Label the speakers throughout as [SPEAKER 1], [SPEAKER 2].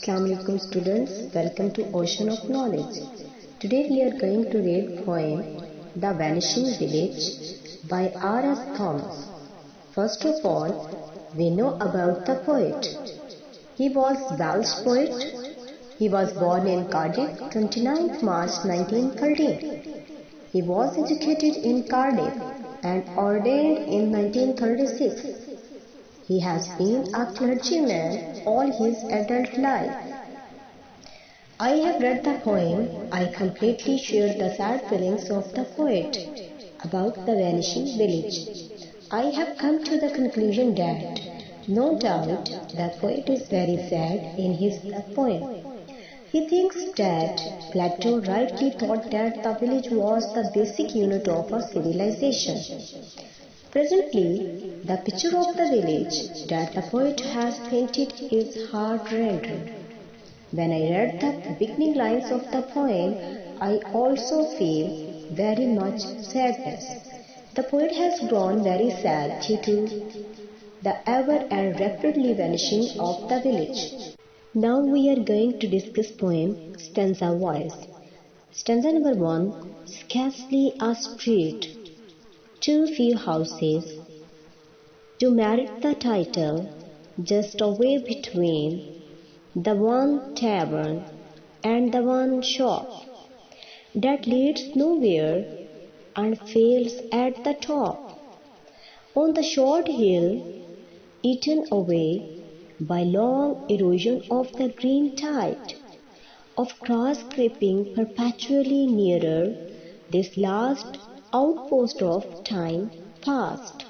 [SPEAKER 1] Assalamu alaikum students, welcome to Ocean of Knowledge. Today we are going to read poem The Vanishing Village by R.S Thomas. First of all, we know about the poet. He was Welsh poet. He was born in Cardiff, 29th March 1913. He was educated in Cardiff and ordained in 1936. He has been a clergyman all his adult life. I have read the poem. I completely share the sad feelings of the poet about the vanishing village. I have come to the conclusion that, no doubt, the poet is very sad in his poem. He thinks that Plato rightly thought that the village was the basic unit of a civilization. Presently, the picture of the village that the poet has painted is heart-rending. When I read the beginning lines of the poem, I also feel very much sadness. The poet has grown very sad due to the ever and rapidly vanishing of the village. Now we are going to discuss poem stanza-wise. Stanza number 1, Scarcely a street, too few houses, to merit the title, just a way between the one tavern and the one shop, that leads nowhere and fails at the top. On the short hill, eaten away by long erosion of the green tide, of grass creeping perpetually nearer, this last outpost of time past.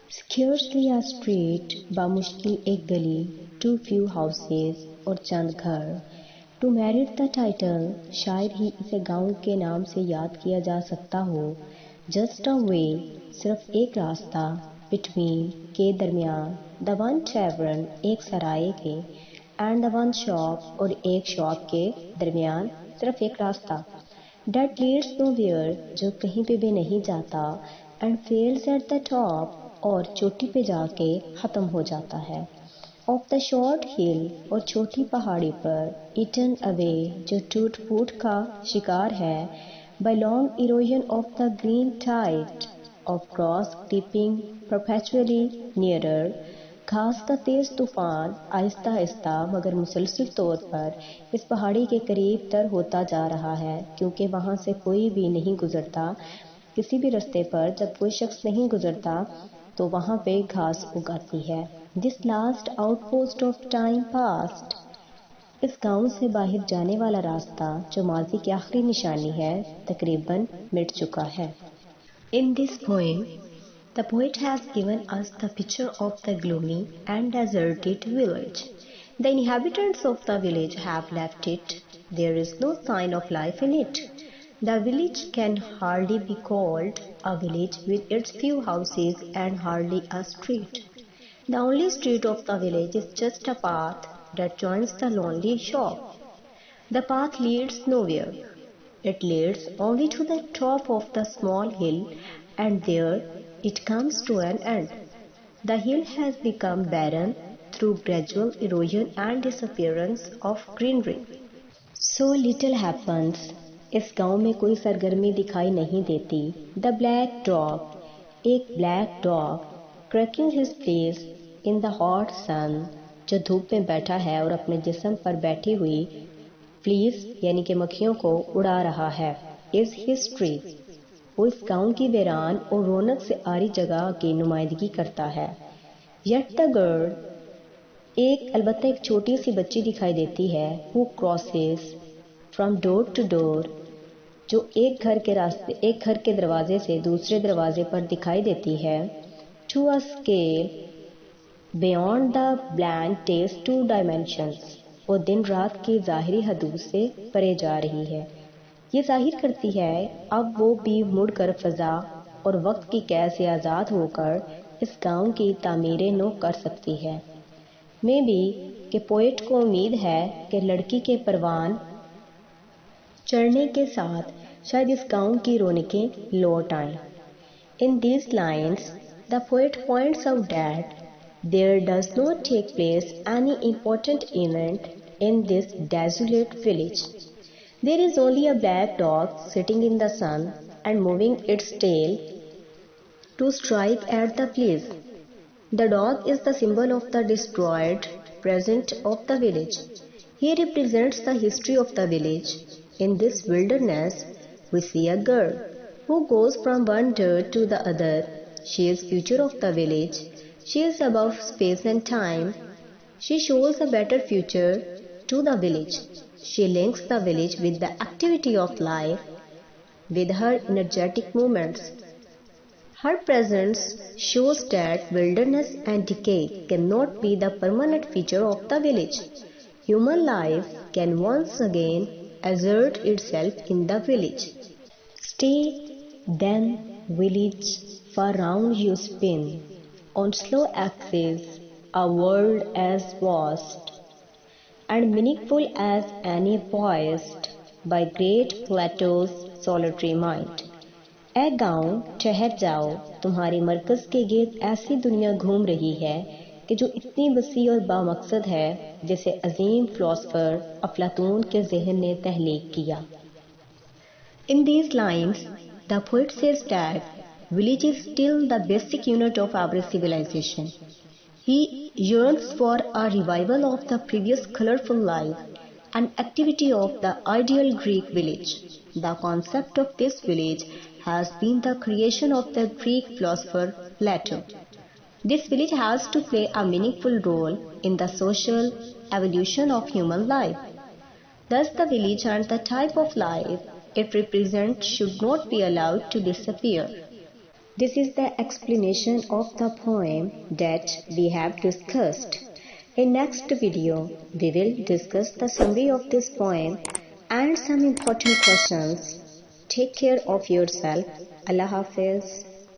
[SPEAKER 1] Scarcely a street, बामुश्किल एक गली, too few houses और चंद घर. To merit the title, शायद ही इसे गांव के नाम से याद किया जा सकता हो. Just a way, सिर्फ एक रास्ता, between के दरमियान, the one tavern एक सराय के, and the one shop और एक शॉप के दरमियान सिर्फ एक रास्ता. That leads nowhere, जो कहीं पे भी नहीं जाता, and fails at the top, और चोटी पे जाके ख़त्म हो जाता है. Of the short hill, और छोटी पहाड़ी पर, eaten away, जो टूट फूट का शिकार है, by long erosion of the green tide, of grass creeping perpetually nearer, घास का तेज तूफान आहिस्ता आहिस्ता मगर मुसलसल तौर पर इस पहाड़ी के करीब तर होता जा रहा है, क्योंकि वहाँ से कोई भी नहीं गुजरता. किसी भी रास्ते पर जब कोई शख्स नहीं गुजरता तो वहाँ पे घास उगाती है. This last outpost of time past, इस गांव से बाहर जाने वाला रास्ता जो माजी की आखिरी निशानी है, तकरीबन मिट चुका है. In this poem the poet has given us the picture of the gloomy and deserted village. The inhabitants of the village have left it. There is no sign of life in it. The village can hardly be called a village with its few houses and hardly a street. The only street of the village is just a path that joins the lonely shop. The path leads nowhere. It leads only to the top of the small hill, and there it comes to an end. The hill has become barren through gradual erosion and disappearance of greenery. So little happens. इस गांव में कोई सरगर्मी दिखाई नहीं देती. The black dog, एक black dog, cracking his fleas in the hot sun, जो धूप में बैठा है और अपने जिस्म पर बैठी हुई fleas यानी कि मक्खियों को उड़ा रहा है, is history. वो इस गांव की वीरान और रौनक से आरी जगह की नुमाइंदगी करता है. Yet the girl, अलबत्ता एक छोटी सी बच्ची दिखाई देती है, who crosses from door to door, जो एक घर के दरवाजे से दूसरे दरवाजे पर दिखाई देती है, to a scale beyond the blank takes 2 dimensions, वो दिन रात की ज़ाहिरी हदूद से परे जा रही है. ये जाहिर करती है अब वो भी मुड़कर फ़ज़ा और वक्त की कैद से आज़ाद होकर इस गांव की तामीर नो कर सकती है. मे बी कि पोएट को उम्मीद है कि लड़की के परवान चढ़ने के साथ शायद इस गांव की रौनकें लौट आएं. In these lines the poet points out that there does not take place any important event in this desolate village. There is only a black dog sitting in the sun and moving its tail to strike at the fleas. The dog is the symbol of the destroyed present of the village. He represents the history of the village. In this wilderness, we see a girl who goes from one dirt to the other. She is future of the village. She is above space and time. She shows a better future to the village. She links the village with the activity of life, with her energetic movements. Her presence shows that wilderness and decay cannot be the permanent feature of the village. Human life can once again assert itself in the village. Stay, then, village, far round you spin, on slow axis, a world as vast and meaningful as any poised by great Plato's solitary mind. ए गाँव ठहर जाओ, तुम्हारे मरकज़ के गिर्द ऐसी दुनिया घूम रही है कि जो इतनी वसी और बामकसद है जिसे अजीम फिलोसफर अफलातून के ज़हन ने तहलीक किया. In these lines, the poet says that village is still the basic unit of every civilization. He yearns for a revival of the previous colorful life and activity of the ideal Greek village. The concept of this village has been the creation of the Greek philosopher Plato. This village has to play a meaningful role in the social evolution of human life. Thus, the village and the type of life it represents should not be allowed to disappear. This is the explanation of the poem that we have discussed. In next video, we will discuss the summary of this poem and some important questions. Take care of yourself. Allah Hafiz.